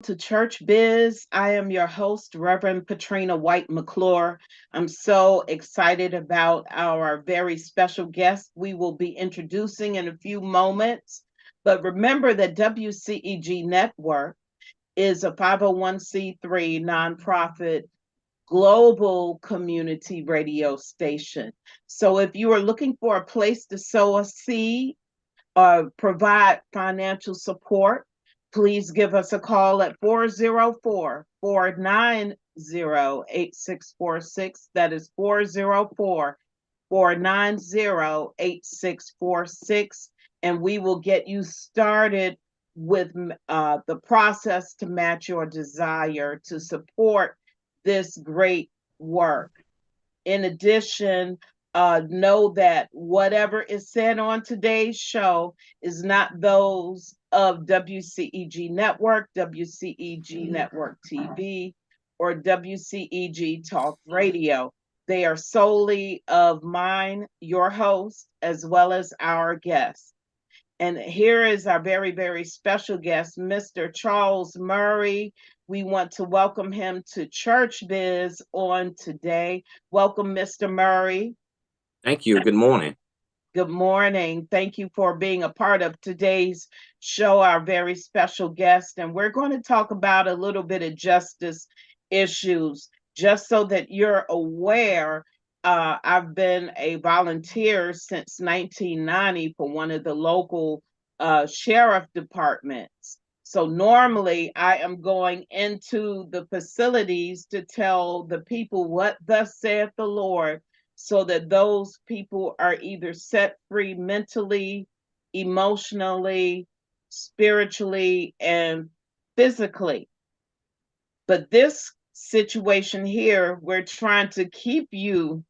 to Church Biz. I am your host, Reverend Patrina White McClure. I'm so excited about our very special guest we will be introducing in a few moments. But remember that WCEG Network is a 501c3 nonprofit global community radio station. So if you are looking for a place to sow a seed or provide financial support, please give us a call at 404-490-8646. That is 404-490-8646. And we will get you started with the process to match your desire to support this great work. In addition, know that whatever is said on today's show is not those of WCEG Network, WCEG Network TV, or WCEG Talk Radio. They are solely of mine, your host, as well as our guests. And here is our very, very special guest, Mr. Charles Murray. We want to welcome him to Church Biz on today. Welcome, Mr. Murray. Thank you. Good morning. Good morning. Thank you for being a part of today's show, our very special guest. And we're going to talk about a little bit of justice issues, just so that you're aware. I've been a volunteer since 1990 for one of the local sheriff departments. So normally I am going into the facilities to tell the people what thus saith the Lord, so that those people are either set free mentally, emotionally, spiritually, and physically. But this situation here, we're trying to keep you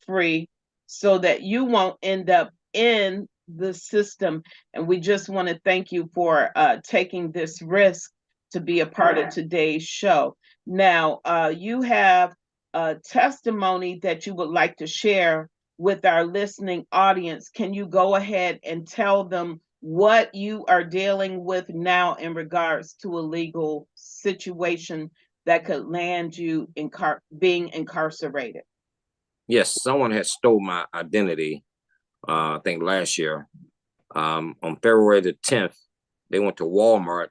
free so that you won't end up in the system. And we just want to thank you for taking this risk to be a part of today's show. Now, you have a testimony that you would like to share with our listening audience. Can you go ahead and tell them what you are dealing with now in regards to a legal situation that could land you being incarcerated? Yes, someone had stole my identity, I think last year. On February the 10th, they went to Walmart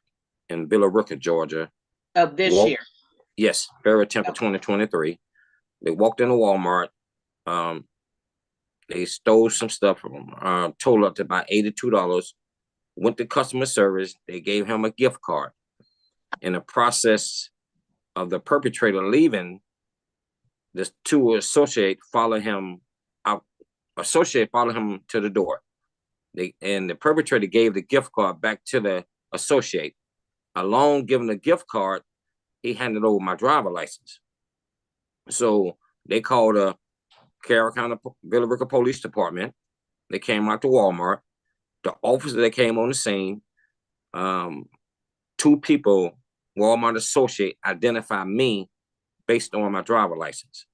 in Villa Rica, Georgia. Of this year? Yes, February 10th of 2023. They walked into Walmart. They stole some stuff from them, totaled up to about $82. Went to customer service. They gave him a gift card. In the process of the perpetrator leaving, the two associates followed him out. Associate followed him to the door. And the perpetrator gave the gift card back to the associate. Along giving the gift card, he handed over my driver license. So they called the Carroll County Villa Rica Police Department. They came out to Walmart. The officer that came on the scene, two people, Walmart associate, identified me based on my driver license.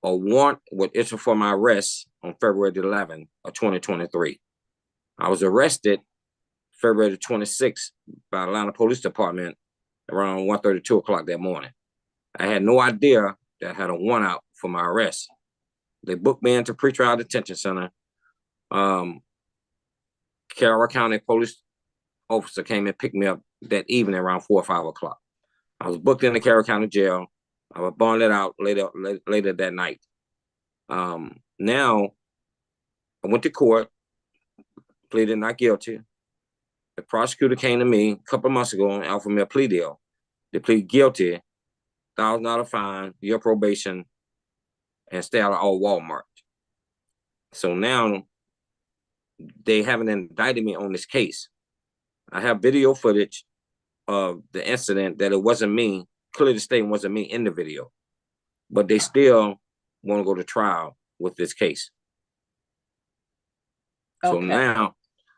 A warrant was issued for my arrest on February the 11th of 2023. I was arrested February the 26th by Atlanta Police Department around 1:30, 2 o'clock that morning. I had no idea that I had a warrant out for my arrest. They booked me into pretrial detention center. Carroll County Police officer came and picked me up that evening around 4 or 5 o'clock. I was booked in the Carroll County jail. I was bonded out later that night. Now, I went to court, pleaded not guilty. The prosecutor came to me a couple of months ago and offered me a plea deal. They plead guilty, $1,000 fine, your probation, and stay out of all Walmart. So now they haven't indicted me on this case. I have video footage of the incident that it wasn't me, clearly stating wasn't me in the video, but they still want to go to trial with this case. Okay.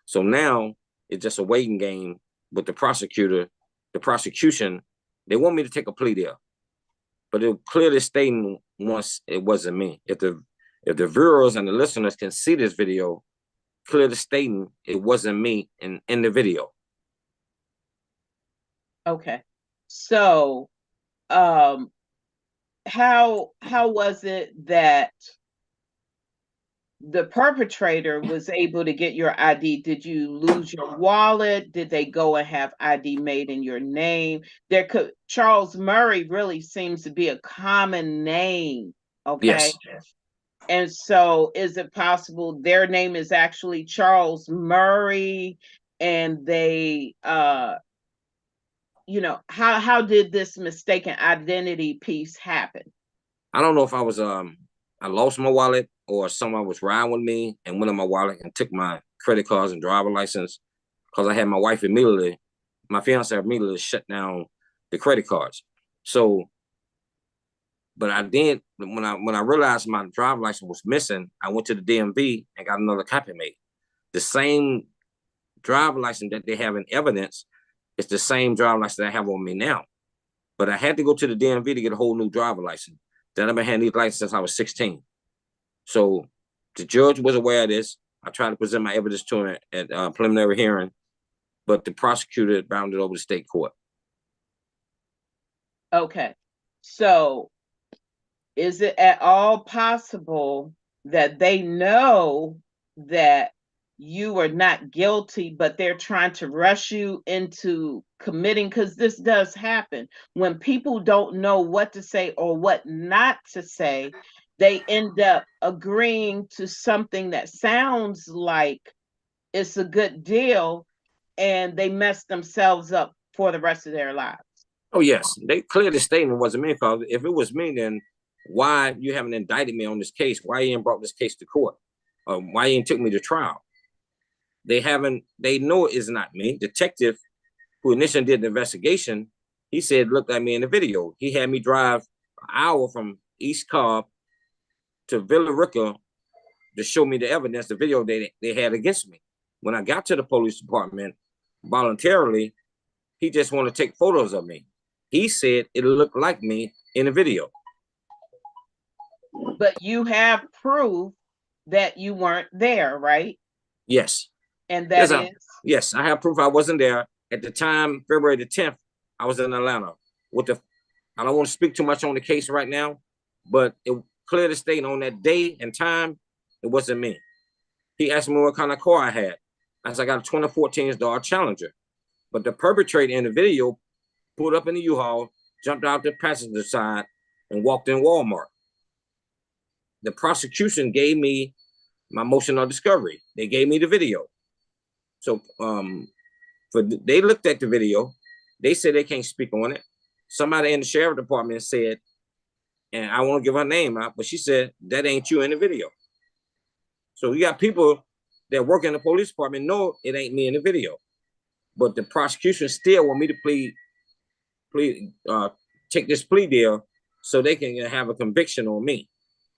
So now it's just a waiting game with the prosecutor. The prosecution, they want me to take a plea deal, but it clearly stating once it wasn't me. If the viewers and the listeners can see this video, clearly stating it wasn't me in the video. Okay. So, how was it that the perpetrator was able to get your ID? Did you lose your wallet? Did they go and have ID made in your name? Charles Murray really seems to be a common name. Okay. Yes. And so is it possible their name is actually Charles Murray and they how did this mistaken identity piece happen? I don't know if I lost my wallet or someone was riding with me and went in my wallet and took my credit cards and driver license, because I had my fiance immediately shut down the credit cards. So, but I did, when I realized my driver license was missing, I went to the DMV and got another copy made. The same driver license that they have in evidence is the same driver license that I have on me now. But I had to go to the DMV to get a whole new driver license. That I've been having these licenses since I was 16. So the judge was aware of this. I tried to present my evidence to him at preliminary hearing, but the prosecutor bounded over to state court. Okay. So is it at all possible that they know that you are not guilty, but they're trying to rush you into committing? Because this does happen when people don't know what to say or what not to say. They end up agreeing to something that sounds like it's a good deal, and they mess themselves up for the rest of their lives. Oh, yes. They clearly stated it wasn't me, because if it was me, then why you haven't indicted me on this case? Why you ain't brought this case to court? Why you ain't took me to trial? They know it's not me. Detective who initially did the investigation, he said, looked at me in the video. He had me drive an hour from East Cobb to Villa Rica to show me the evidence, the video they had against me. When I got to the police department voluntarily, he just wanted to take photos of me. He said it looked like me in the video. But you have proof that you weren't there, right? Yes. And that is? Yes, I have proof I wasn't there. At the time, February the 10th, I was in Atlanta. I don't want to speak too much on the case right now, but it clearly stated on that day and time, it wasn't me. He asked me what kind of car I had. I said, I got a 2014 Dodge Challenger. But the perpetrator in the video pulled up in the U-Haul, jumped out the passenger side, and walked in Walmart. The prosecution gave me my motion of discovery. They gave me the video. So they looked at the video. They said they can't speak on it. Somebody in the sheriff department said, and I won't give her name out, but she said, that ain't you in the video. So you got people that work in the police department know it ain't me in the video. But the prosecution still want me to take this plea deal so they can have a conviction on me.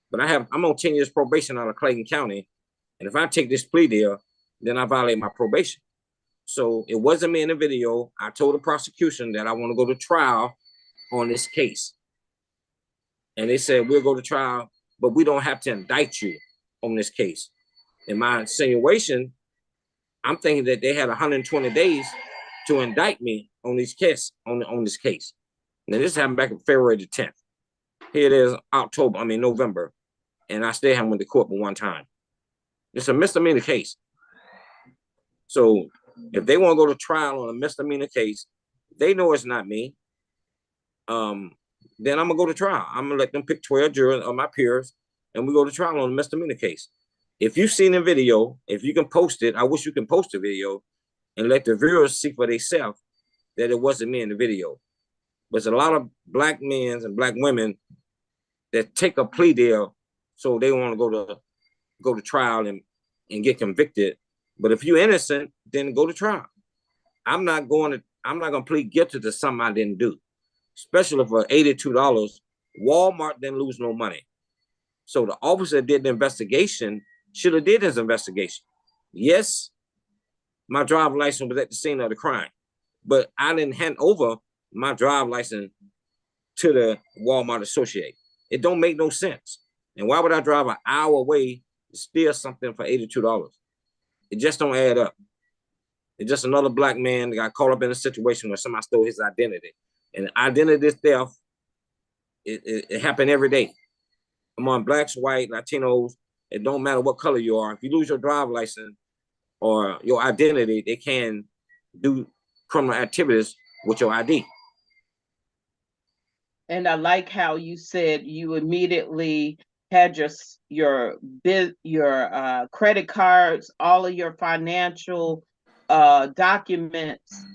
But I'm on 10 years probation out of Clayton County. And if I take this plea deal, then I violate my probation. So it wasn't me in the video. I told the prosecution that I want to go to trial on this case. And they said, we'll go to trial, but we don't have to indict you on this case. In my insinuation, I'm thinking that they had 120 days to indict me on this case. On this case. Now this happened back in February the 10th. Here it is, November, and I still haven't went to court but one time. It's a misdemeanor case. So if they want to go to trial on a misdemeanor case, they know it's not me. Then I'm gonna go to trial. I'm gonna let them pick 12 jurors of my peers, and we go to trial on a misdemeanor case. If you've seen the video, if you can post it, I wish you can post the video and let the viewers see for themselves that it wasn't me in the video. But there's a lot of black men and black women that take a plea deal so they want to go to trial and get convicted. But if you're innocent, then go to trial. I'm not gonna plead guilty to something I didn't do, especially for $82. Walmart didn't lose no money. So the officer that did the investigation should have did his investigation. Yes, my driver's license was at the scene of the crime, but I didn't hand over my driver's license to the Walmart associate. It don't make no sense. And why would I drive an hour away to steal something for $82? It just don't add up. It's just another black man that got caught up in a situation where somebody stole his identity. And identity theft, it happened every day among blacks, white, Latinos. It don't matter what color you are. If you lose your driver's license or your identity, they can do criminal activities with your ID. And I like how you said you immediately had your credit cards, all of your financial documents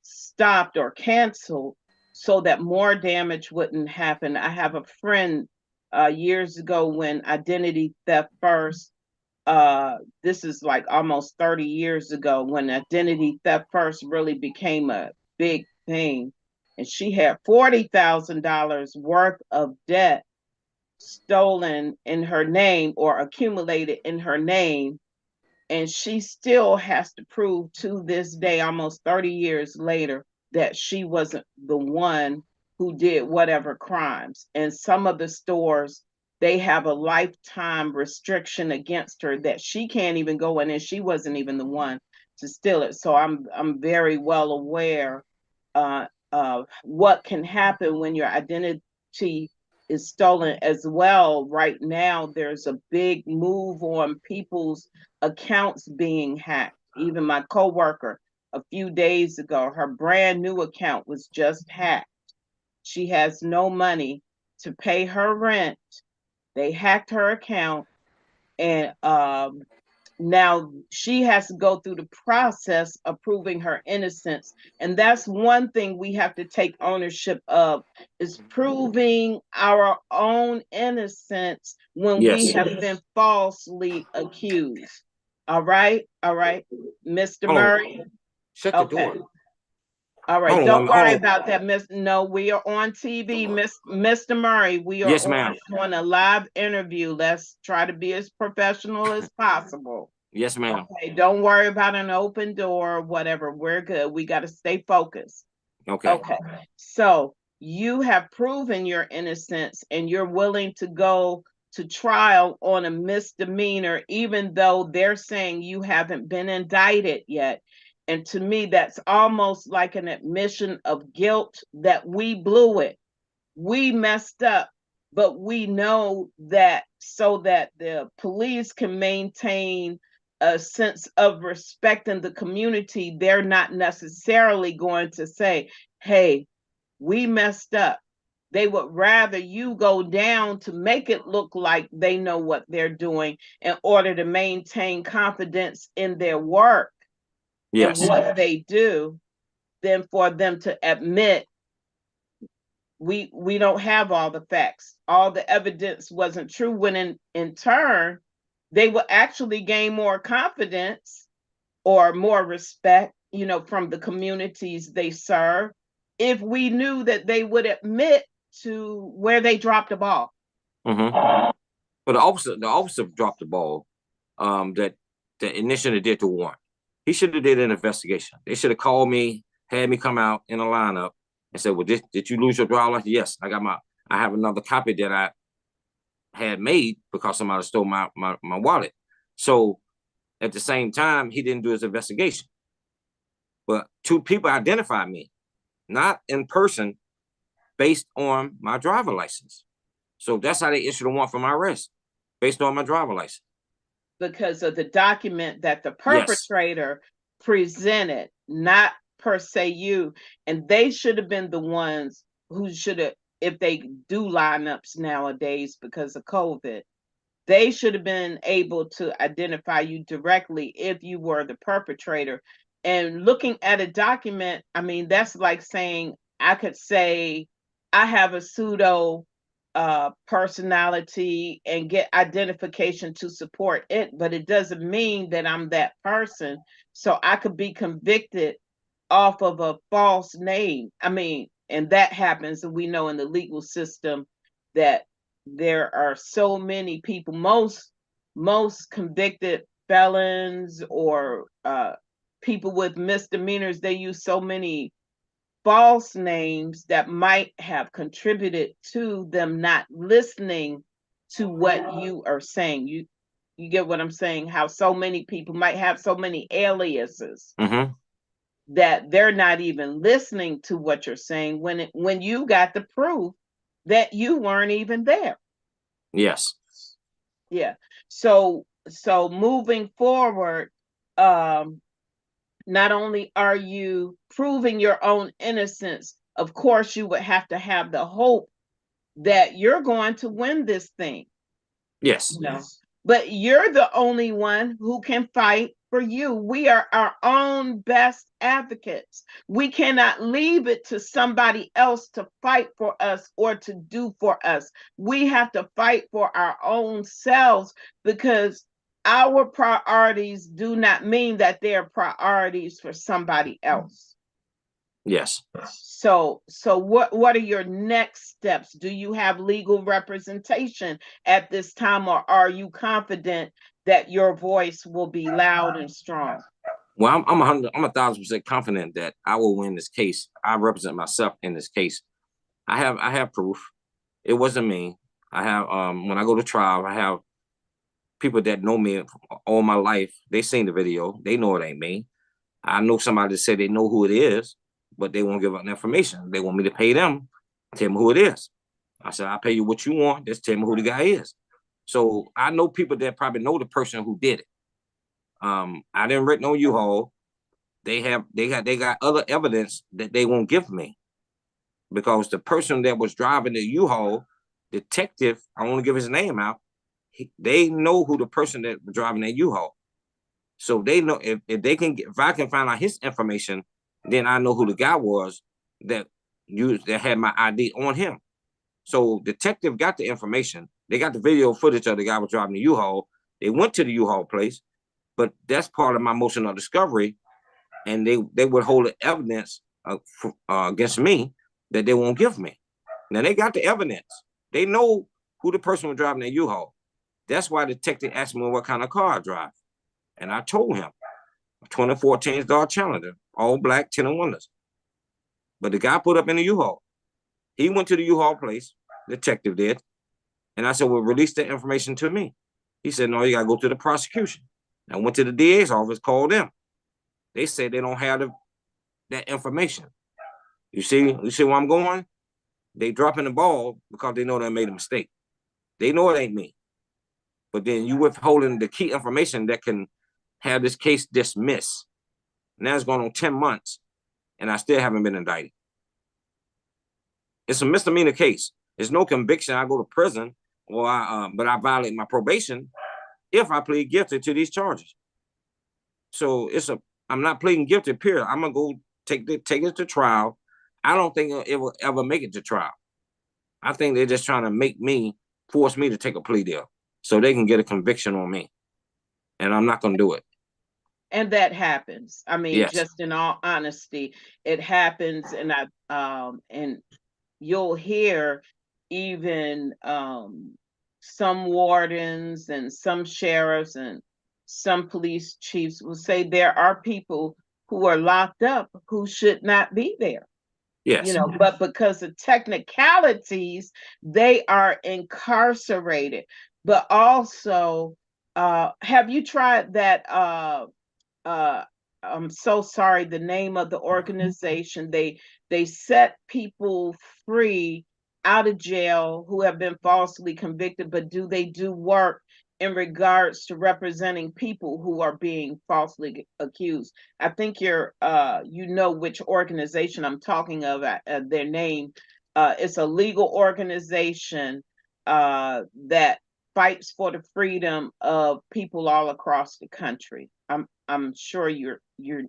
stopped or canceled so that more damage wouldn't happen. I have a friend years ago when identity theft first, this is like almost 30 years ago, when identity theft first really became a big thing. And she had $40,000 worth of debt stolen in her name or accumulated in her name. And she still has to prove to this day, almost 30 years later, that she wasn't the one who did whatever crimes. And some of the stores, they have a lifetime restriction against her that she can't even go in, and she wasn't even the one to steal it. So I'm very well aware of what can happen when your identity is stolen as well. Right now, there's a big move on people's accounts being hacked. Even my coworker, a few days ago, her brand new account was just hacked. She has no money to pay her rent. They hacked her account, and now she has to go through the process of proving her innocence. And that's one thing we have to take ownership of, is proving our own innocence when we have been falsely accused. All right, Mr. Murray. Shut the door. All right, don't worry about that, Miss. No, we are on TV, Mr. Murray. We are on a live interview. Let's try to be as professional as possible. Yes, ma'am. Okay, don't worry about an open door or whatever. We're good. We got to stay focused. Okay. So you have proven your innocence and you're willing to go to trial on a misdemeanor, even though they're saying you haven't been indicted yet. And to me, that's almost like an admission of guilt that we blew it. We messed up, but we know that so that the police can maintain a sense of respect in the community, they're not necessarily going to say, hey, we messed up. They would rather you go down to make it look like they know what they're doing in order to maintain confidence in their work and what they do, than for them to admit we don't have all the facts. All the evidence wasn't true, when in turn, they will actually gain more confidence or more respect, from the communities they serve, if we knew that they would admit to where they dropped the ball. But the officer dropped the ball that initially did the warrant. He should have did an investigation. They should have called me, had me come out in a lineup and said, well, did you lose your driver's license? Yes, I have another copy that I had made because somebody stole my wallet. So at the same time, he didn't do his investigation. But two people identified me, not in person, based on my driver's license. So that's how they issued a warrant for my arrest, based on my driver's license. Because of the document that the perpetrator presented, not per se you. And they should have been the ones who should have, if they do lineups nowadays because of COVID, they should have been able to identify you directly if you were the perpetrator. And looking at a document, I mean, that's like saying, I could say I have a pseudo personality and get identification to support it, but it doesn't mean that I'm that person. So I could be convicted off of a false name. I mean, and that happens, and we know in the legal system that there are so many people, most convicted felons or people with misdemeanors, they use so many false names that might have contributed to them not listening to what you are saying. You get what I'm saying? How so many people might have so many aliases. that they're not even listening to what you're saying when you got the proof that you weren't even there. Yes. Yeah. So moving forward, um, not only are you proving your own innocence, of course, you would have to have the hope that you're going to win this thing. Yes. No. But you're the only one who can fight for you. We are our own best advocates. We cannot leave it to somebody else to fight for us or to do for us. We have to fight for our own selves, because our priorities do not mean that they're priorities for somebody else. Yes. So what are your next steps? Do you have legal representation at this time, or are you confident that your voice will be loud and strong? Well, I'm 1,000% confident that I will win this case. I represent myself in this case. I have proof. It wasn't me. I have when I go to trial, I have people that know me all my life. They seen the video. They know it ain't me. I know somebody that said they know who it is, but they won't give up the information. They want me to pay them, tell me who it is. I said, I'll pay you what you want. Just tell me who the guy is. So I know people that probably know the person who did it. I didn't write no U-Haul. They got other evidence that they won't give me, because the person that was driving the U-Haul, detective, I won't give his name out. They know who the person that was driving that U-Haul. So they know if they can if I can find out his information, then I know who the guy was that had my ID on him. So detective got the information. They got the video footage of the guy was driving the U-Haul. They went to the U-Haul place, but that's part of my motion of discovery, and they would hold the evidence against me that they won't give me. Now they got the evidence. They know who the person was driving the U-Haul. That's why the detective asked me what kind of car I drive. And I told him, a 2014 Dodge Challenger, all black, 10 and wonders. But the guy put up in the U-Haul. He went to the U-Haul place, detective did, and I said, well, release that information to me. He said, no, you got to go to the prosecution. I went to the DA's office, called them. They said they don't have that information. You see where I'm going? They dropping the ball because they know they made a mistake. They know it ain't me. But then you withholding the key information that can have this case dismissed. Now it's going on 10 months, and I still haven't been indicted. It's a misdemeanor case. There's no conviction. I go to prison, but I violate my probation if I plead guilty to these charges. So I'm not pleading guilty, period. I'm gonna go take it to trial. I don't think it will ever make it to trial. I think they're just trying to force me to take a plea deal so they can get a conviction on me. And I'm not gonna do it. And that happens. I mean, Yes. just in all honesty, it happens. And you'll hear even some wardens and some sheriffs and some police chiefs will say there are people who are locked up who should not be there. Yes. But because of technicalities, they are incarcerated. But also, have you tried that? I'm so sorry, the name of the organization. They set people free out of jail who have been falsely convicted, but do they do work in regards to representing people who are being falsely accused? I think you know which organization I'm talking of, their name. It's a legal organization that fights for the freedom of people all across the country. I'm sure you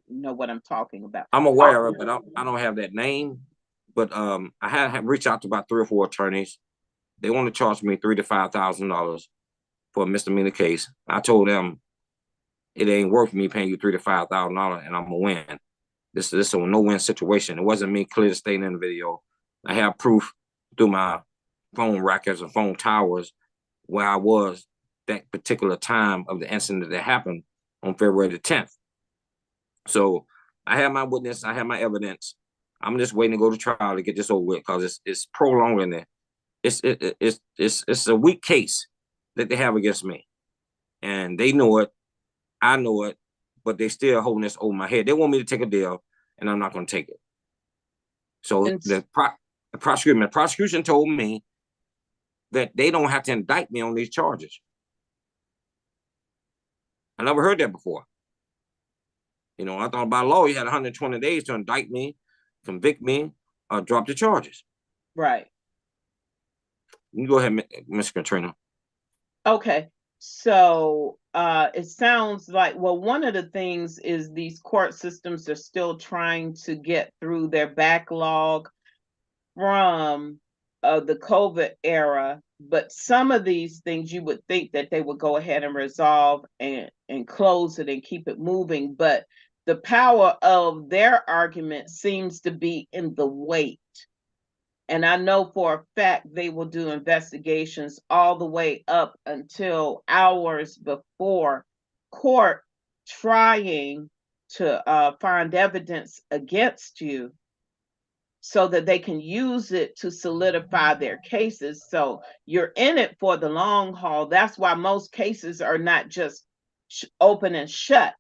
know what I'm talking about. I'm aware of it, but I don't have that name. But I have reached out to about 3 or 4 attorneys. They want to charge me $3,000 to $5,000 for a misdemeanor case. I told them it ain't worth me paying you $3,000 to $5,000, and I'm gonna win. This is a no-win situation. It wasn't me clearly stating in the video. I have proof through my phone records and phone towers where I was that particular time of the incident that happened on February the 10th. So I have my witness, I have my evidence. I'm just waiting to go to trial to get this over with, because it's prolonging it. It's a weak case that they have against me, and they know it. I know it, but they still holding this over my head. They want me to take a deal. and I'm not going to take it. So And the prosecution told me that they don't have to indict me on these charges. I never heard that before. You know, I thought by law you had 120 days to indict me, convict me, or drop the charges. right. You go ahead, Ms. Patrina. Okay. So it sounds like, well, one of the things is these court systems are still trying to get through their backlog from the COVID era, but some of these things you would think that they would go ahead and resolve and close it and keep it moving. But the power of their argument seems to be in the wait. And I know for a fact they will do investigations all the way up until hours before court, trying to find evidence against you so that they can use it to solidify their cases. So you're in it for the long haul. That's why most cases are not just open and shut.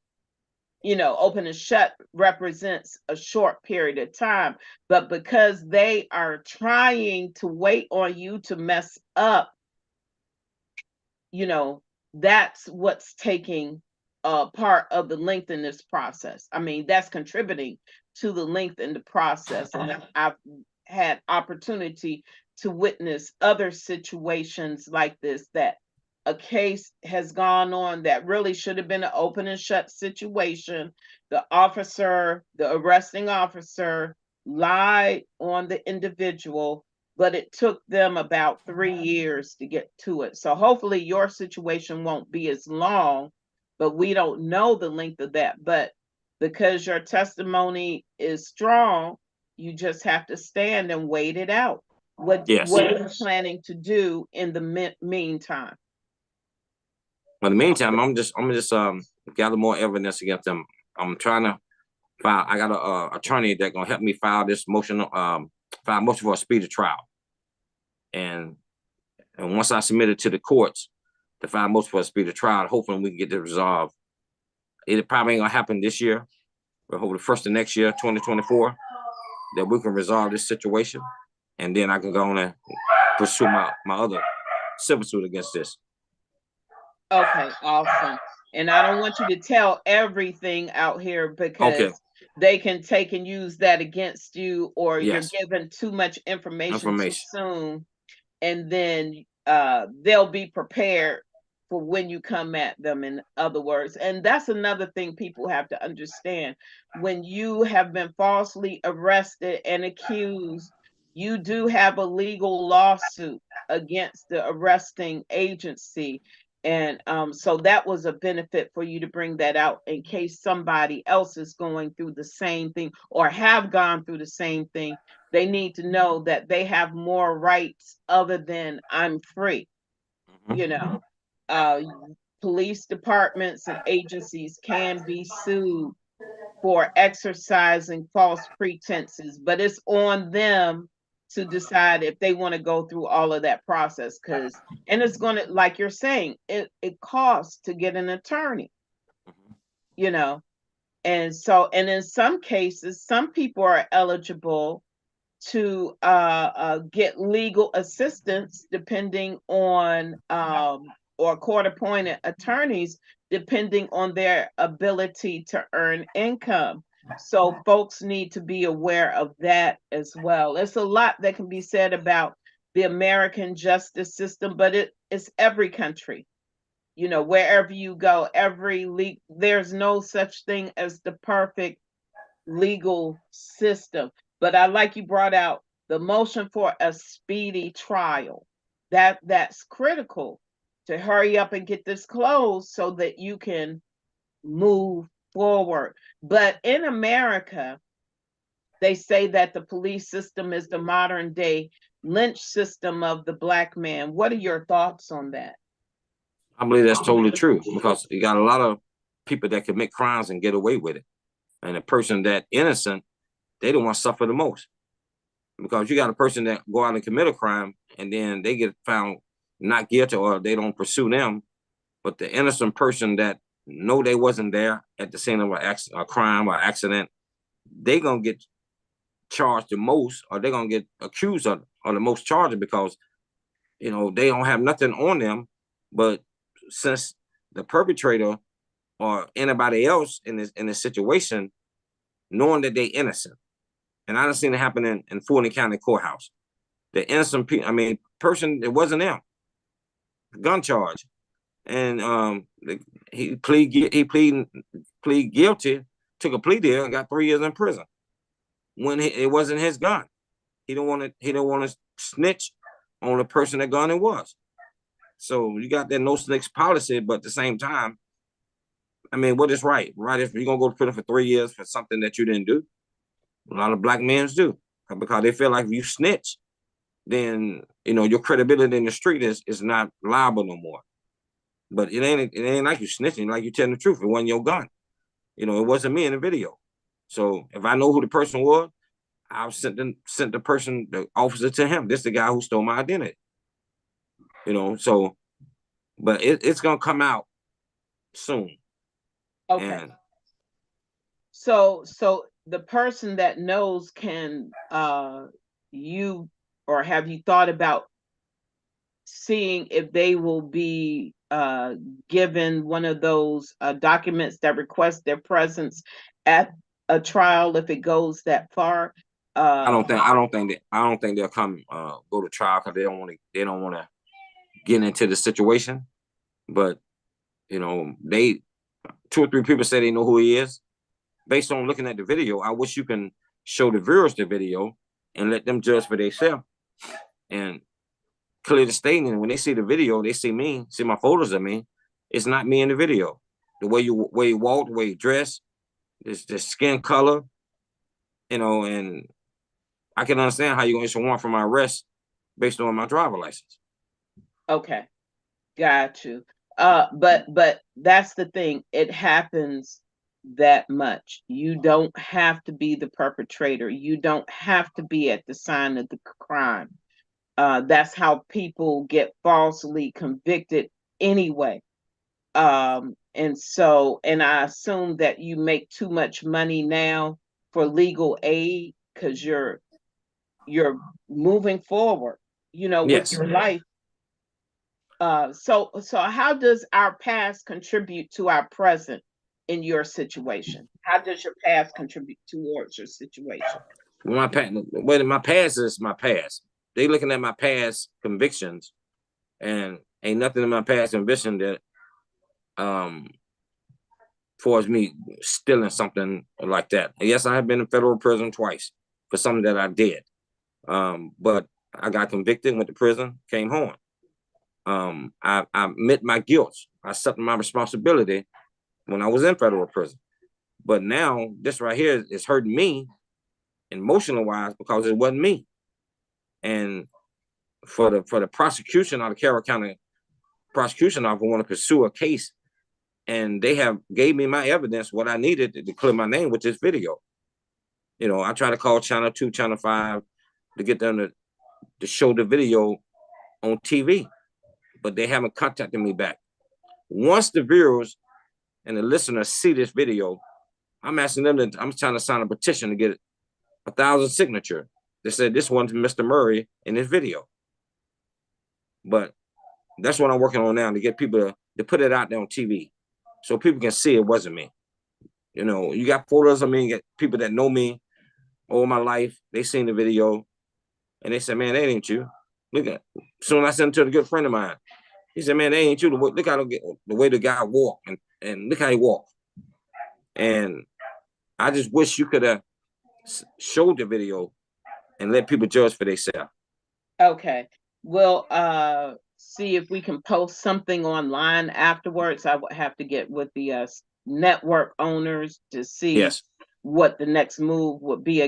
You know, open and shut represents a short period of time, but because they are trying to wait on you to mess up, you know, that's what's taking part of the length in this process. I mean, that's contributing to the length in the process. And I've had opportunity to witness other situations like this, that a case has gone on that really should have been an open and shut situation. The arresting officer lied on the individual, but it took them about 3 years to get to it. So hopefully your situation won't be as long, but we don't know the length of that. But because your testimony is strong, you just have to stand and wait it out. What are you planning to do in the meantime? In the meantime, I'm just gather more evidence against them. I'm trying to file. I got a attorney that's gonna help me file this motion, file motion for a speedy trial. And once I submit it to the courts to file motion for a speedy trial, hopefully we can get it resolved. It probably ain't gonna happen this year, but hopefully first of next year, 2024, that we can resolve this situation, and then I can go on and pursue my other civil suit against this. Okay, awesome. And I don't want you to tell everything out here, because they can take and use that against you, or you're given too much information too soon, and then they'll be prepared for when you come at them, in other words. And that's another thing people have to understand. When you have been falsely arrested and accused, you do have a legal lawsuit against the arresting agency. And so that was a benefit for you to bring that out in case somebody else is going through the same thing or have gone through the same thing. They need to know that they have more rights other than I'm free. You know, police departments and agencies can be sued for exercising false pretenses, but it's on them to decide if they want to go through all of that process. And it's going to, like you're saying, it costs to get an attorney, you know. And so, and in some cases, some people are eligible to get legal assistance depending on or court-appointed attorneys depending on their ability to earn income. So folks need to be aware of that as well. There's a lot that can be said about the American justice system, but it's every country. You know, wherever you go, there's no such thing as the perfect legal system. But I like you brought out the motion for a speedy trial. That's critical to hurry up and get this closed so that you can move forward. But in America, they say that the police system is the modern day lynch system of the Black man. What are your thoughts on that? I believe that's totally true, because you got a lot of people that commit crimes and get away with it. And a person that innocent, they don't want to suffer the most. Because you got a person that go out and commit a crime and then they get found not guilty or they don't pursue them. But the innocent person that know they wasn't there at the scene of a crime or accident, they gonna get charged the most, or they're gonna get accused of the most charges because they don't have nothing on them. But since the perpetrator or anybody else in this situation, knowing that they innocent, and I done seen it happen in Fulton County Courthouse. The innocent person, it wasn't them. Gun charge, and he plead guilty, took a plea deal, and got 3 years in prison when it wasn't his gun. He don't want to snitch on the person that gun it was. So you got that no snitch policy, but at the same time, what is right? Right, if you're gonna go to prison for 3 years for something that you didn't do, a lot of black men do, because they feel like if you snitch, then your credibility in the street is not liable no more. But it ain't like you snitching, like you telling the truth. It wasn't your gun. It wasn't me in the video. So if I know who the person was, I've sent the officer to him. This is the guy who stole my identity. So, but it's gonna come out soon. Okay. And so the person that knows, can you, or have you thought about seeing if they will be given one of those documents that request their presence at a trial if it goes that far? I don't think they'll come go to trial because they don't want to get into the situation. But 2 or 3 people say they know who he is. Based on looking at the video, I wish you can show the viewers the video and let them judge for themselves and clear the statement. When they see the video, they see me, see my photos of me. It's not me in the video. The way you walk, the way you dress, the skin color, and I can understand how you're gonna issue a warrant for my arrest based on my driver's license. Okay, got you. But that's the thing. It happens that much. You don't have to be the perpetrator. You don't have to be at the scene of the crime. That's how people get falsely convicted anyway. And I assume that you make too much money now for legal aid because you're moving forward, with your life. So how does our past contribute to our present in your situation? How does your past contribute towards your situation? My past is my past. They looking at my past convictions, and ain't nothing in my past conviction that for me stealing something like that. Yes, I have been in federal prison twice for something that I did. But I got convicted, went to prison, came home. I admit my guilt. I accepted my responsibility when I was in federal prison. But now this right here is hurting me emotional wise because it wasn't me. And for the prosecution out of Carroll County prosecution office want to pursue a case, and they have gave me my evidence, what I needed to clear my name with this video. I try to call Channel 2, Channel 5 to get them to show the video on TV, but they haven't contacted me back. Once the viewers and the listeners see this video, I'm asking them I'm trying to sign a petition to get 1,000 signatures. They said this one's Mr. Murray in this video. But that's what I'm working on now, to get people to put it out there on TV so people can see it wasn't me. You got photos of me, you got people that know me all my life. They seen the video and they said, man, that ain't you. Look at it. Soon I sent it to a good friend of mine. He said, man, that ain't you. Look how the way the guy walked, and look how he walked. And I just wish you could have showed the video and let people judge for themselves. Okay. We'll see if we can post something online afterwards. I would have to get with the network owners to see what the next move would be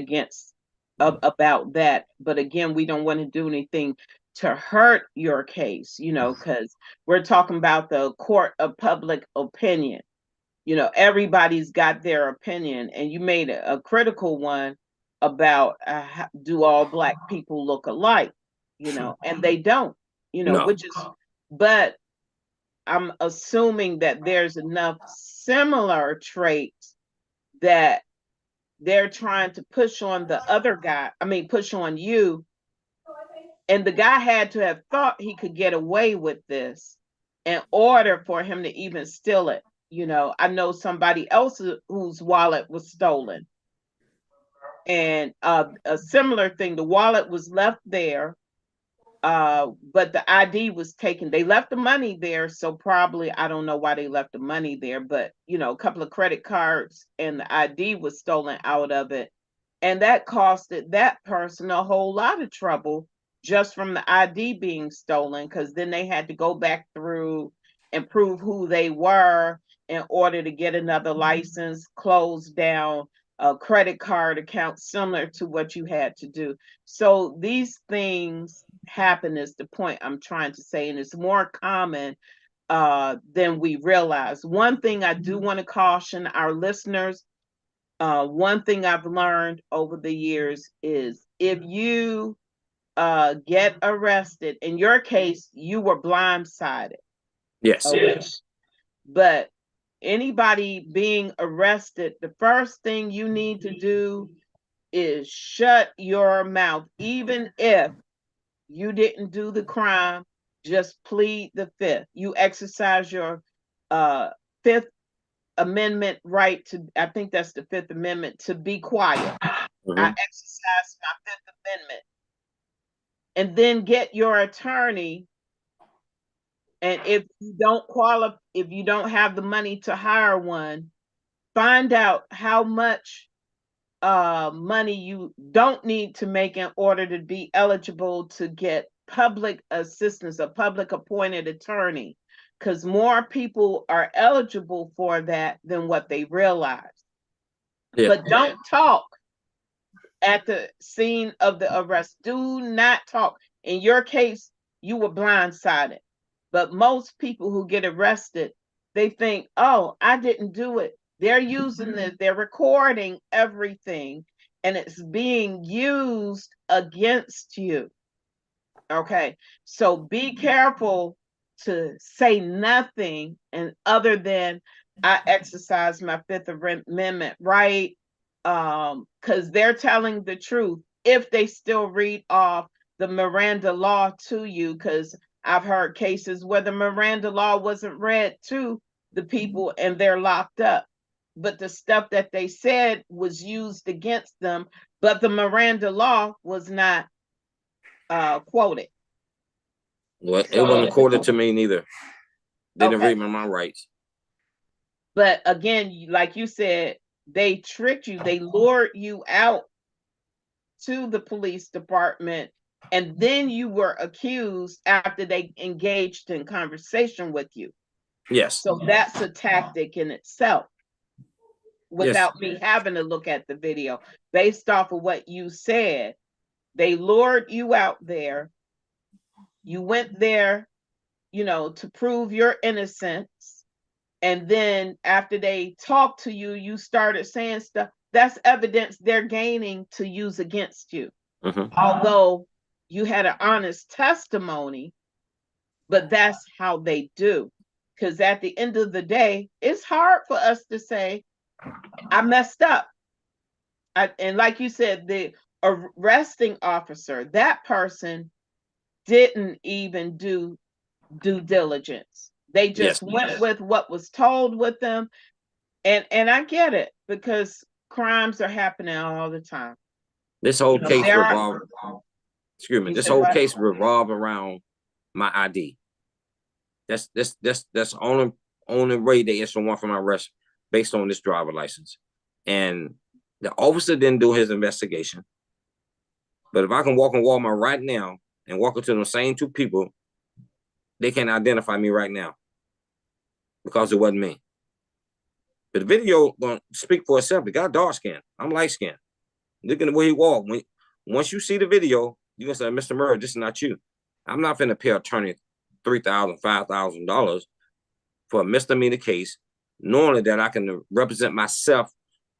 about that. But again, we don't want to do anything to hurt your case, because we're talking about the court of public opinion. Everybody's got their opinion, and you made a critical one about do all Black people look alike, and they don't, No. but I'm assuming that there's enough similar traits that they're trying to push on the other guy, push on you. And the guy had to have thought he could get away with this in order for him to even steal it. I know somebody else whose wallet was stolen. And a similar thing, the wallet was left there, but the ID was taken. They left the money there, so probably, I don't know why they left the money there, but a couple of credit cards and the ID was stolen out of it. And that costed that person a whole lot of trouble just from the ID being stolen, because then they had to go back through and prove who they were in order to get another license, close down a credit card account, similar to what you had to do. So these things happen, is the point I'm trying to say, and it's more common than we realize. One thing I do want to caution our listeners, one thing I've learned over the years is, if you get arrested, in your case, you were blindsided. Yes. Okay? Yes. But anybody being arrested, the first thing you need to do is shut your mouth. Even if you didn't do the crime, just plead the fifth. You exercise your Fifth Amendment right to, I think that's the Fifth Amendment, to be quiet. I exercise my Fifth Amendment. And then get your attorney. And if you don't qualify, if you don't have the money to hire one, find out how much money you don't need to make in order to be eligible to get public assistance, a public appointed attorney, because more people are eligible for that than what they realize. Yeah. But don't talk at the scene of the arrest. Do not talk. In your case, you were blindsided. But most people who get arrested, they think, oh, I didn't do it. They're using this, they're recording everything, and it's being used against you. Okay, so be careful to say nothing, and other than, I exercise my Fifth Amendment right, because they're telling the truth if they still read off the Miranda law to you, because I've heard cases where the Miranda law wasn't read to the people and they're locked up, but the stuff that they said was used against them, but the Miranda law was not quoted. Well, it wasn't quoted to me neither. Didn't read my rights. But again, like you said, they tricked you. They lured you out to the police department, and then you were accused after they engaged in conversation with you. Yes. So that's a tactic in itself, without me having to look at the video. Based off of what you said, they lured you out there. You went there, to prove your innocence. And then after they talked to you, you started saying stuff. That's evidence they're gaining to use against you. Although you had an honest testimony, but that's how they do. Because at the end of the day, it's hard for us to say, I messed up. And like you said, the arresting officer, that person didn't even do due diligence. They just went with what was told with them. And I get it, because crimes are happening all the time. This whole case revolved, this whole case revolved around my ID. That's only way they issue one for my arrest, based on this driver license. And the officer didn't do his investigation. But if I can walk in Walmart right now and walk into those same two people, they can't identify me right now because it wasn't me. But the video gonna speak for itself. The guy dark skinned. I'm light skinned. Look at the way he walked. Once you see the video, you're gonna say, Mr. Murray, this is not you. I'm not finna pay an attorney $3,000, $5,000 for a misdemeanor case, knowing that I can represent myself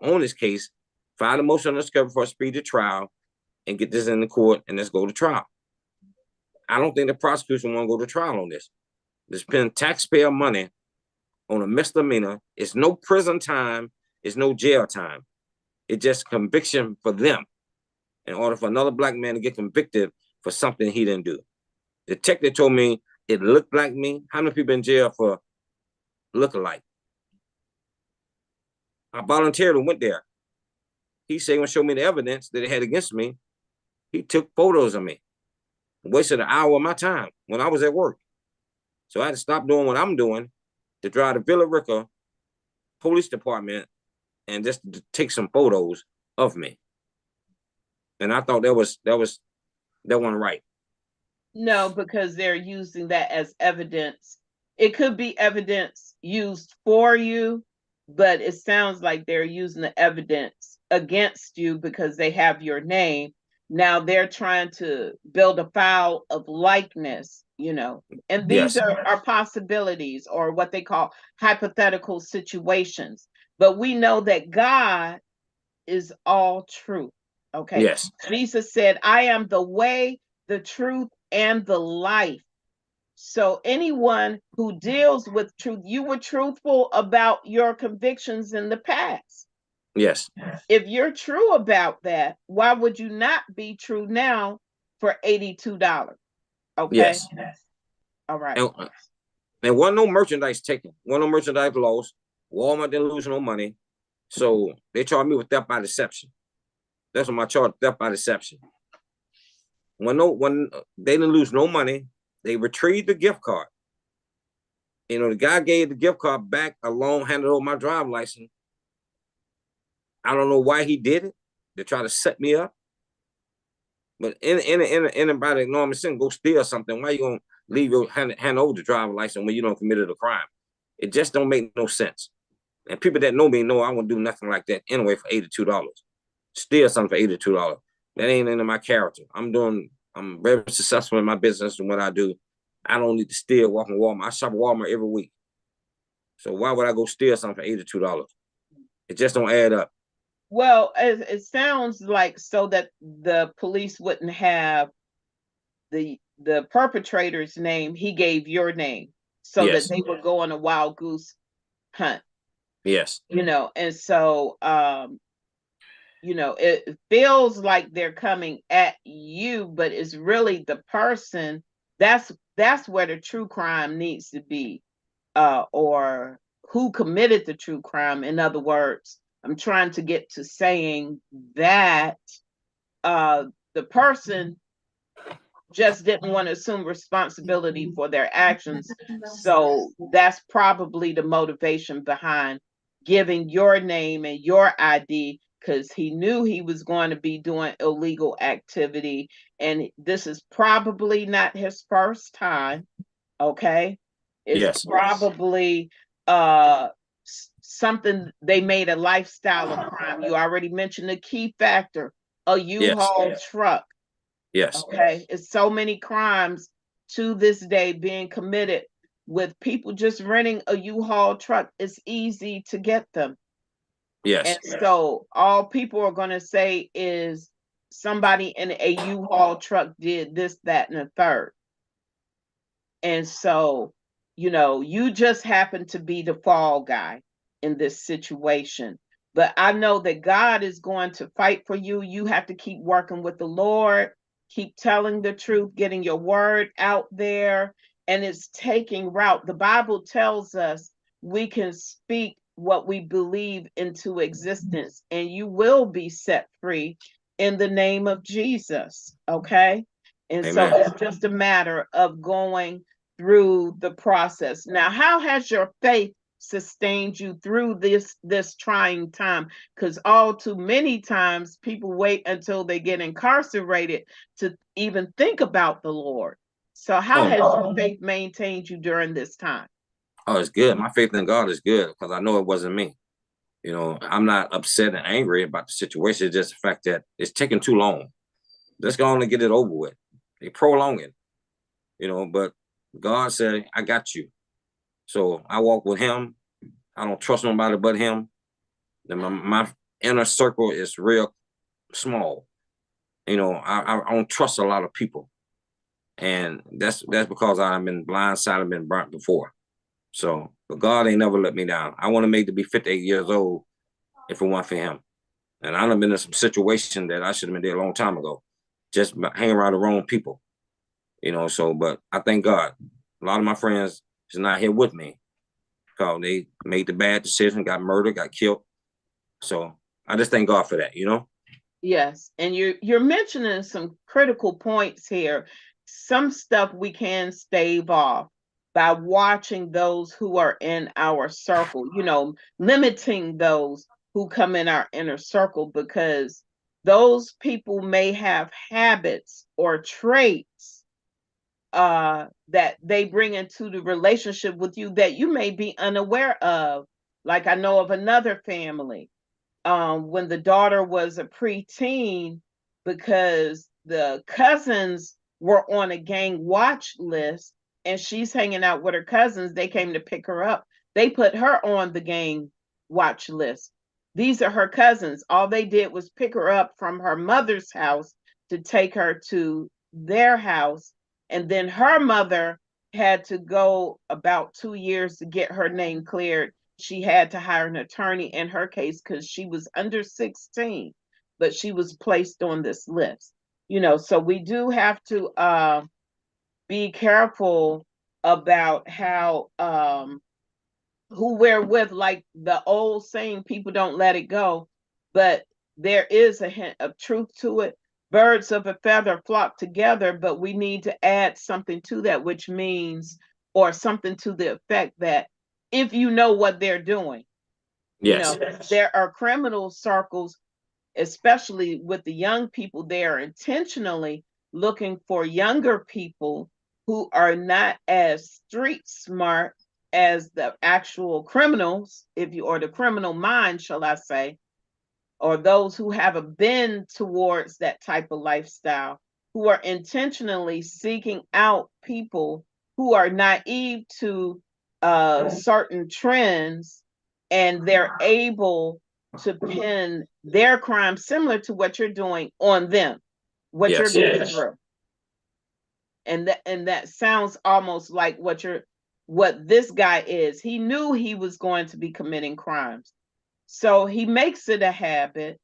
on this case, file a motion on discovery for a speedy trial, and get this in the court, and let's go to trial. I don't think the prosecution want to go to trial on this. They spend taxpayer money on a misdemeanor. It's no prison time. It's no jail time. It's just conviction for them in order for another black man to get convicted for something he didn't do. The detective told me it looked like me. How many people in jail for look-alike? I voluntarily went there. He said he would show me the evidence that it had against me. He took photos of me. Wasted an hour of my time when I was at work. So I had to stop doing what I'm doing to drive to Villa Rica Police Department and just to take some photos of me. And I thought that wasn't right. No, because they're using that as evidence. It could be evidence used for you, but it sounds like they're using the evidence against you because they have your name. Now they're trying to build a file of likeness, and these Yes. are possibilities or what they call hypothetical situations. But we know that God is all truth. Okay. Yes. Jesus said, I am the way, the truth, and the life. So anyone who deals with truth, you were truthful about your convictions in the past. Yes. If you're true about that, why would you not be true now for $82? Okay. Yes. All right. And wasn't no merchandise taken. Wasn't no merchandise lost. Walmart didn't lose no money. So they charged me with theft by deception. That's what my charge, theft by deception. When they didn't lose no money, they retrieved the gift card. The guy gave the gift card back along, handed over my driver's license. I don't know why he did it, to try to set me up. But anybody normal sin go steal something, why you gonna leave your hand over the driver's license when you don't committed a crime? It just don't make no sense. And people that know me know I won't do nothing like that anyway for $82. Steal something for $82. That ain't into my character. I'm very successful in my business and what I do. I don't need to steal walking Walmart. I shop at Walmart every week. So why would I go steal something for $82? It just don't add up. Well, it sounds like so that the police wouldn't have the perpetrator's name, he gave your name so Yes. that they would go on a wild goose hunt. Yes. And so it feels like they're coming at you, but it's really the person. That's where the true crime needs to be, or who committed the true crime. In other words, I'm trying to get to saying that the person just didn't want to assume responsibility for their actions. So that's probably the motivation behind giving your name and your ID, because he knew he was going to be doing illegal activity. And this is probably not his first time. Okay. It's Yes. probably something they made a lifestyle of crime. You already mentioned the key factor, a U-Haul truck. Yes. Okay. It's so many crimes to this day being committed with people just renting a U-Haul truck. It's easy to get them. Yes. And so all people are going to say is somebody in a U-Haul truck did this, that, and the third. And so, you just happen to be the fall guy in this situation. But I know that God is going to fight for you. You have to keep working with the Lord, keep telling the truth, getting your word out there, and it's taking root. The Bible tells us we can speak what we believe into existence, and you will be set free in the name of Jesus. Okay. And Amen. so it's just a matter of going through the process. Now, how has your faith sustained you through this trying time? Because all too many times people wait until they get incarcerated to even think about the Lord. So how has your faith maintained you during this time? Oh, it's good. My faith in God is good because I know it wasn't me. I'm not upset and angry about the situation. It's just the fact that it's taking too long. Let's go on and get it over with. They prolong it, but God said, I got you. So I walk with him. I don't trust nobody but him. And my inner circle is real small. I don't trust a lot of people. And that's because I've been blindsided and been burnt before. So, but God ain't never let me down. I want to make to be 58 years old if it weren't for him. And I've been in some situation that I should have been there a long time ago, just hanging around the wrong people, you know. So, but I thank God, a lot of my friends is not here with me because they made the bad decision, got murdered, got killed. So I just thank God for that, you know. Yes, and you're mentioning some critical points here. Some stuff we can stave off by watching those who are in our circle, you know, limiting those who come in our inner circle, because those people may have habits or traits that they bring into the relationship with you that you may be unaware of. Like I know of another family, when the daughter was a preteen, because the cousins were on a gang watch list and she's hanging out with her cousins. They came to pick her up. They put her on the gang watch list. These are her cousins. All they did was pick her up from her mother's house to take her to their house. And then her mother had to go about 2 years to get her name cleared. She had to hire an attorney in her case because she was under 16, but she was placed on this list. You know, so we do have to be careful about how who we're with. Like the old saying, people don't let it go, but there is a hint of truth to it. Birds of a feather flock together, but we need to add something to that, which means, or something to the effect that if you know what they're doing, you know, Yes. there are criminal circles, especially with the young people. They are intentionally looking for younger people who are not as street smart as the actual criminals, if you, or the criminal mind, shall I say, or those who have a bend towards that type of lifestyle, who are intentionally seeking out people who are naive to certain trends, and they're able to pin their crime similar to what you're doing on them, what you're Yes. going through. And that sounds almost like what this guy is. He knew he was going to be committing crimes. So he makes it a habit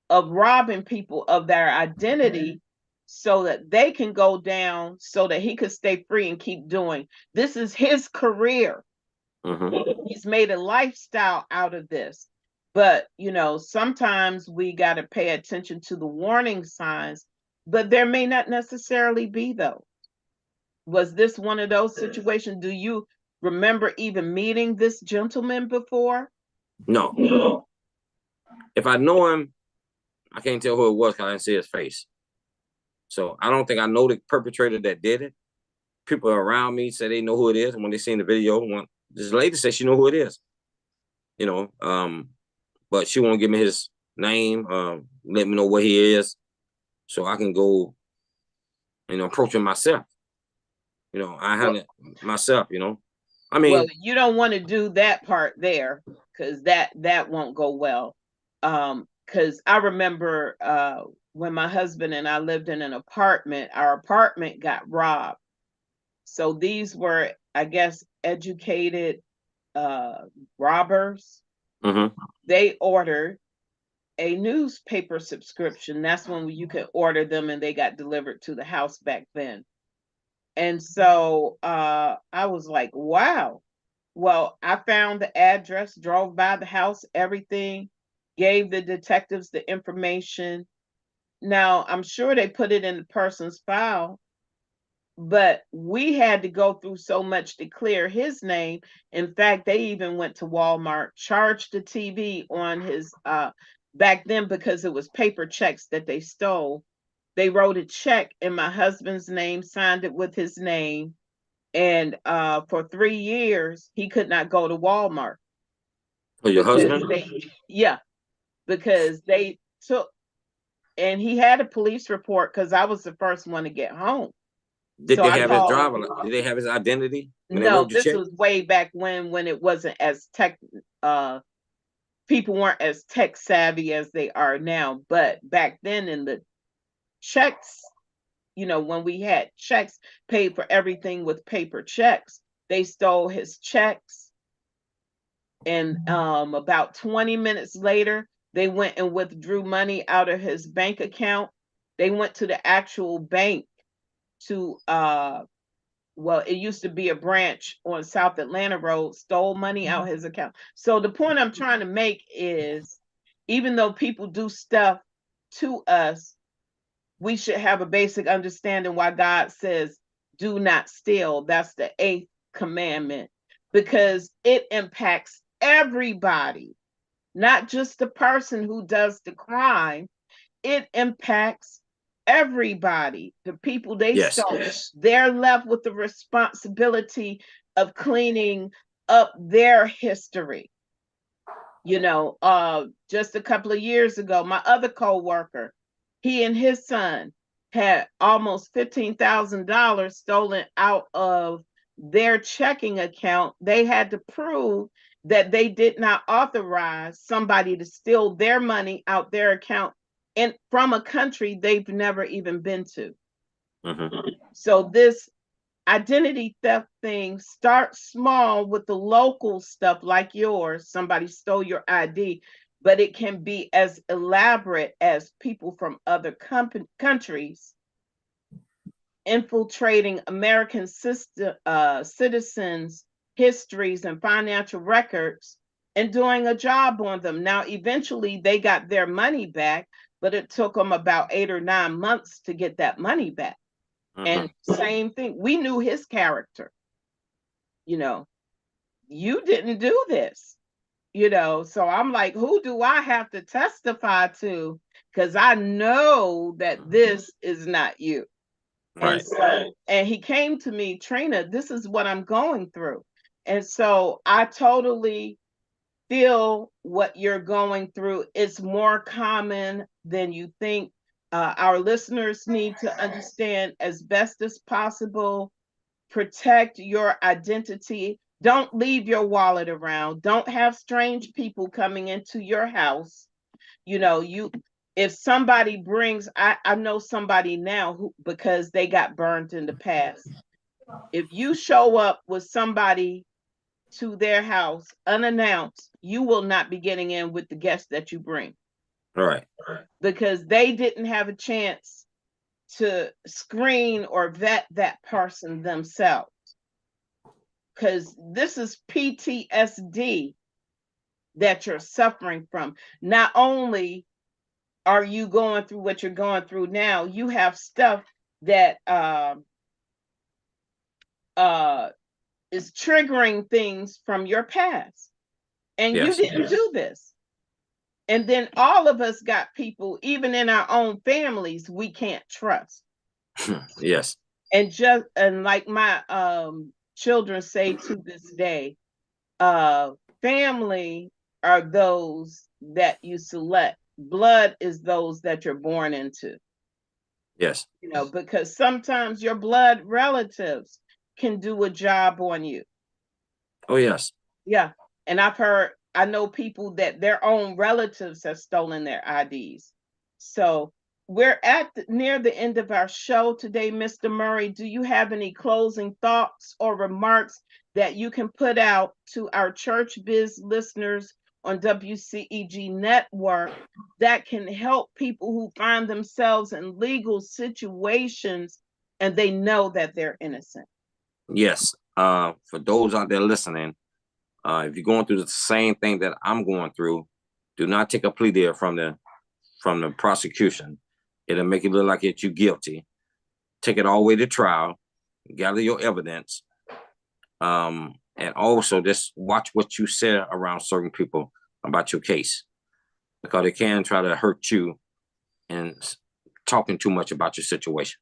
of robbing people of their identity so that they can go down, so that he could stay free and keep doing. This is his career. Mm-hmm. He's made a lifestyle out of this. But, you know, sometimes we got to pay attention to the warning signs, but there may not necessarily be those. Was this one of those situations? Do you remember even meeting this gentleman before? No. If I know him, I can't tell who it was because I didn't see his face. So I don't think I know the perpetrator that did it. People around me say they know who it is. And when they seen the video, this lady said she know who it is. You know, but she won't give me his name, let me know where he is, so I can go, you know, approach him myself. You know, I Well, hunt it myself, you know. I well, mean, you don't want to do that part there, because that won't go well. Because I remember when my husband and I lived in an apartment, our apartment got robbed. So these were, I guess, educated robbers. mm-hmm. They ordered a newspaper subscription. That's when you could order them and they got delivered to the house back then. And so I was like, wow. Well, I found the address, drove by the house, everything, gave the detectives the information. Now, I'm sure they put it in the person's file, but we had to go through so much to clear his name. In fact, they even went to Walmart, charged the TV on his back then, because it was paper checks that they stole. They wrote a check in my husband's name, signed it with his name, and for 3 years he could not go to Walmart For your because husband, yeah, because they took, and he had a police report because I was the first one to get home. did So they I have his called. driver? Did they have his identity when they No, wrote the this check? was way back when it wasn't as tech. People weren't as tech savvy as they are now. But back then, in the checks, you know, when we had checks, paid for everything with paper checks, they stole his checks. And about 20 minutes later, They went and withdrew money out of his bank account. They went to the actual bank to well, it used to be a branch on South Atlanta Road, stole money out his account. So the point I'm trying to make is, even though people do stuff to us, we should have a basic understanding why God says, do not steal. That's the 8th commandment, because it impacts everybody, not just the person who does the crime. It impacts everybody. The people they Yes. stole, they're left with the responsibility of cleaning up their history. Just a couple of years ago, my other co-worker, he and his son had almost $15,000 stolen out of their checking account. They had to prove that they did not authorize somebody to steal their money out their account and from a country they've never even been to. So this identity theft thing starts small with the local stuff like yours. Somebody stole your ID, but it can be as elaborate as people from other countries infiltrating American citizens' histories and financial records and doing a job on them. Now, eventually they got their money back, but it took them about 8 or 9 months to get that money back. And same thing, we knew his character. You didn't do this. So I'm like, who do I have to testify to? Because I know that this is not you. Right. And he came to me, Trina, this is what I'm going through. And so I totally feel what you're going through. It's more common than you think. Our listeners need to understand as best as possible, protect your identity. Don't leave your wallet around. Don't have strange people coming into your house. If somebody brings, I know somebody now who, because they got burned in the past. If you show up with somebody to their house unannounced, you will not be getting in with the guests that you bring. Right. Because they didn't have a chance to screen or vet that person themselves. Because this is PTSD that you're suffering from. Not only are you going through what you're going through now, you have stuff that is triggering things from your past. And you didn't do this. And then all of us got people, even in our own families, we can't trust. Yes. And like my children say to this day, family are those that you select. Blood is those that you're born into. Yes. Because sometimes your blood relatives can do a job on you. Oh, yes. Yeah. And I know people that their own relatives have stolen their IDs. So we're near the end of our show today, Mr. Murray. Do you have any closing thoughts or remarks that you can put out to our Church Biz listeners on WCEG Network that can help people who find themselves in legal situations and they know that they're innocent? Yes. For those out there listening, if you're going through the same thing that I'm going through, do not take a plea deal from the prosecution. It'll make it look like you're guilty. Take it all the way to trial, gather your evidence, and also just watch what you say around certain people about your case, because they can try to hurt you and talking too much about your situation.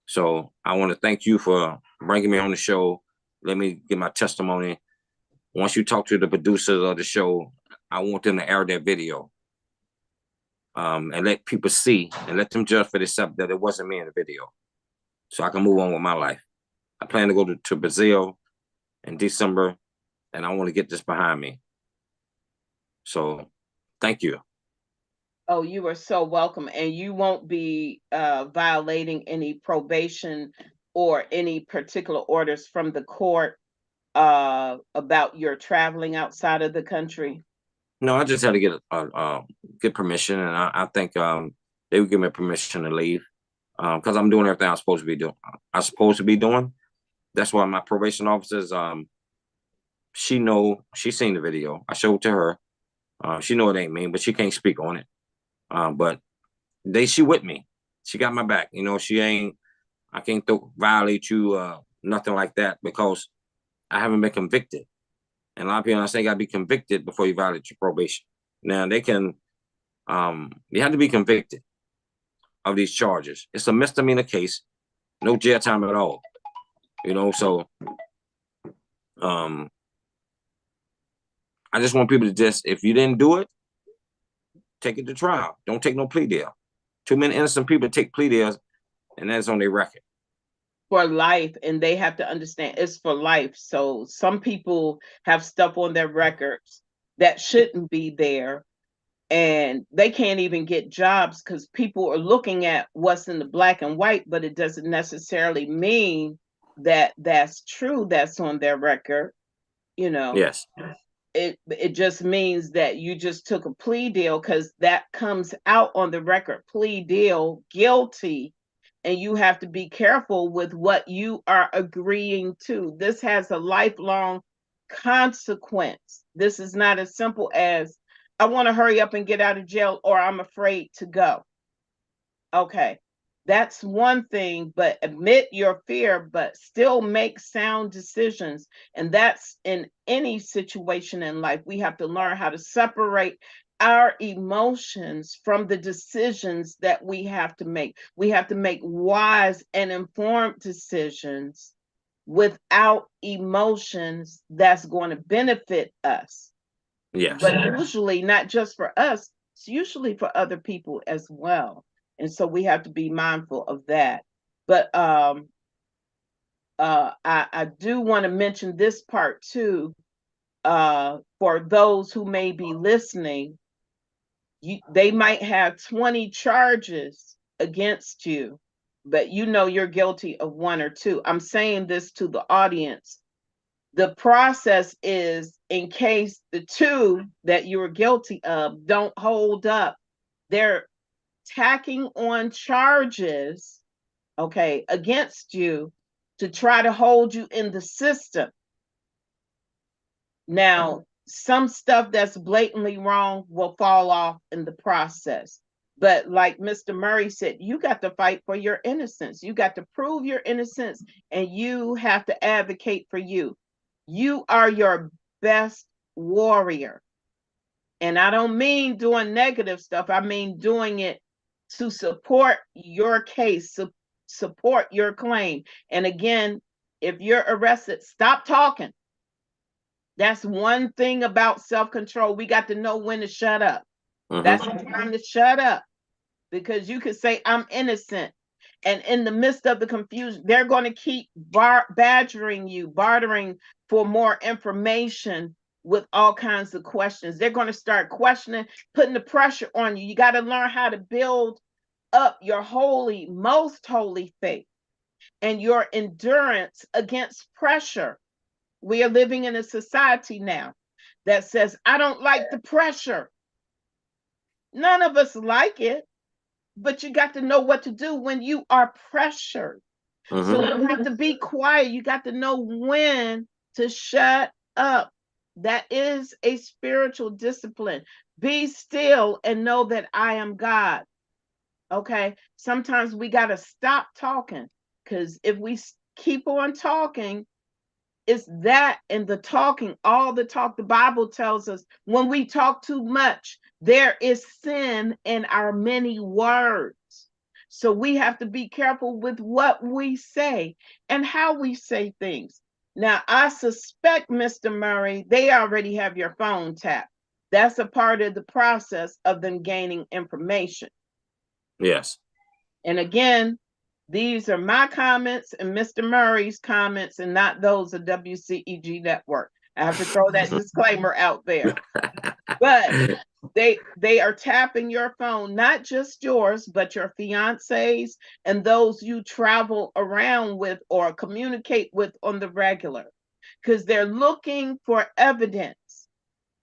So I want to thank you for bringing me on the show. Let me give my testimony. Once you talk to the producers of the show, I want them to air their video and let people see and let them judge for themselves that it wasn't me in the video, so I can move on with my life. I plan to go to Brazil in December, and I want to get this behind me. So thank you. Oh, you are so welcome. And you won't be violating any probation or any particular orders from the court about your traveling outside of the country? No, I just had to get permission, and I think they would give me permission to leave because I'm doing everything I'm supposed to be doing. That's why my probation officers, she seen the video. I showed it to her. She know it ain't me, but she can't speak on it. But she with me. She got my back. She ain't. I can't violate you, nothing like that, because I haven't been convicted. And a lot of people say you got to be convicted before you violate your probation. Now they can, you have to be convicted of these charges. It's a misdemeanor case, no jail time at all. So I just want people to if you didn't do it, take it to trial. Don't take no plea deal. Too many innocent people take plea deals, and that's on their record. For life, and they have to understand it's for life. So some people have stuff on their records that shouldn't be there, and they can't even get jobs because people are looking at what's in the black and white, but it doesn't necessarily mean that that's true, that's on their record. Yes. It just means that you just took a plea deal, because that comes out on the record, plea deal, guilty. And you have to be careful with what you are agreeing to. This has a lifelong consequence. This is not as simple as, I want to hurry up and get out of jail, or I'm afraid to go. Okay, that's one thing, but admit your fear, but still make sound decisions. And that's in any situation in life. We have to learn how to separate our emotions from the decisions that we have to make. We have to make wise and informed decisions without emotions that's going to benefit us. Yes. But usually not just for us, it's usually for other people as well. And so we have to be mindful of that. But I do want to mention this part too, for those who may be listening. They might have 20 charges against you, but you're guilty of one or two. I'm saying this to the audience. The process is, in case the two that you were guilty of don't hold up, they're tacking on charges, okay, against you to try to hold you in the system. Now, some stuff that's blatantly wrong will fall off in the process. But like Mr. Murray said, you got to fight for your innocence. You got to prove your innocence, and you have to advocate for you. You are your best warrior. And I don't mean doing negative stuff. I mean doing it to support your case, support your claim. And again, if you're arrested, stop talking. That's one thing about self-control. We got to know when to shut up. That's the time to shut up, because you could say, I'm innocent. And in the midst of the confusion, they're going to keep badgering you, bartering for more information with all kinds of questions. They're going to start questioning, putting the pressure on you. You got to learn how to build up your holy, most holy faith and your endurance against pressure. We are living in a society now that says, I don't like the pressure. None of us like it, but you got to know what to do when you are pressured. So you have to be quiet. You got to know when to shut up. That is a spiritual discipline. Be still and know that I am God. Okay. Sometimes we got to stop talking, because if we keep on talking, it's that and the talking, all the talk. The Bible tells us when we talk too much, there is sin in our many words. So we have to be careful with what we say and how we say things. Now, I suspect, Mr. Murray, they already have your phone tapped. That's a part of the process of them gaining information. Yes. And again, these are my comments and Mr. Murray's comments, and not those of WCEG Network. I have to throw that disclaimer out there. But they are tapping your phone, not just yours, but your fiancés and those you travel around with or communicate with on the regular, because they're looking for evidence.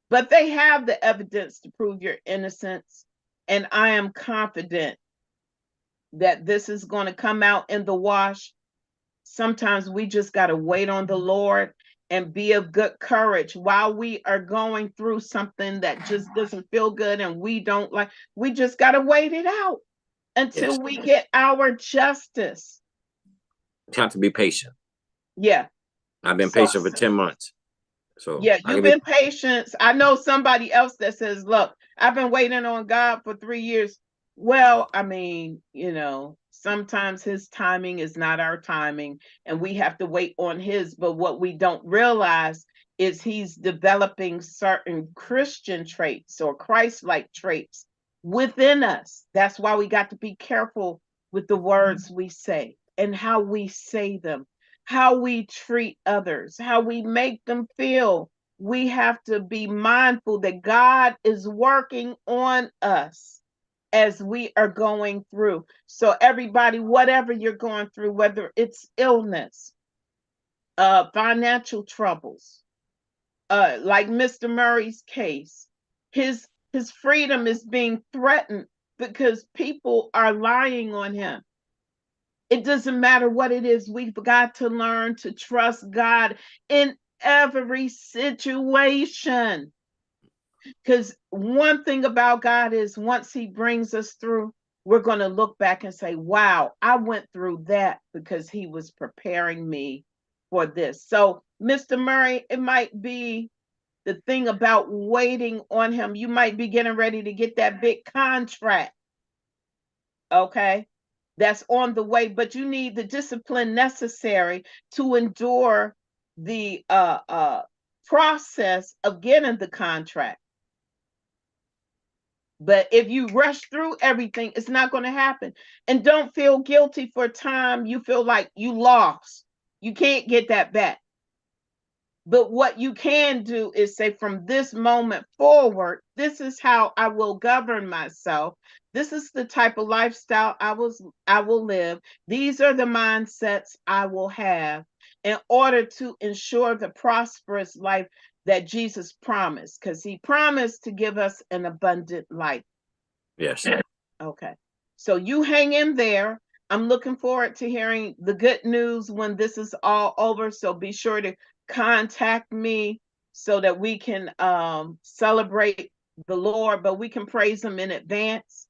But they have the evidence to prove your innocence. And I am confident that this is going to come out in the wash. Sometimes we just got to wait on the Lord and be of good courage while we are going through something that just doesn't feel good and we don't like. We just got to wait it out until Yes. we get our justice. You have to be patient. Yeah. I've been patient for 10 months. So yeah, you've been patient. I know somebody else that says, look, I've been waiting on God for 3 years. Well, I mean, sometimes his timing is not our timing and we have to wait on his. But what we don't realize is he's developing certain Christian traits or Christ-like traits within us. That's why we got to be careful with the words we say and how we say them, how we treat others, how we make them feel. We have to be mindful that God is working on us as we are going through. So everybody, whatever you're going through, whether it's illness, financial troubles, like Mr. Murray's case, his freedom is being threatened because people are lying on him. It doesn't matter what it is. We've got to learn to trust God in every situation. Because one thing about God is once he brings us through, we're going to look back and say, wow, I went through that because he was preparing me for this. So, Mr. Murray, it might be the thing about waiting on him. You might be getting ready to get that big contract. Okay. That's on the way, but you need the discipline necessary to endure the process of getting the contract. But if you rush through everything, it's not going to happen. And don't feel guilty for time you feel like you lost. You can't get that back. But what you can do is say, from this moment forward, this is how I will govern myself. This is the type of lifestyle I will live. These are the mindsets I will have in order to ensure the prosperous life that Jesus promised, because he promised to give us an abundant life. Yes. Okay. So you hang in there. I'm looking forward to hearing the good news when this is all over. So be sure to contact me so that we can celebrate the Lord, but we can praise him in advance.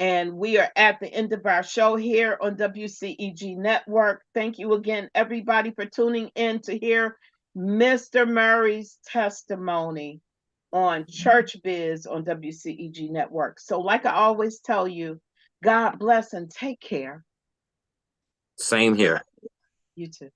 And we are at the end of our show here on WCEG Network. Thank you again, everybody, for tuning in to hear Mr. Murray's testimony on Church Biz on WCEG Network. So like I always tell you, God bless and take care. Same here. You too.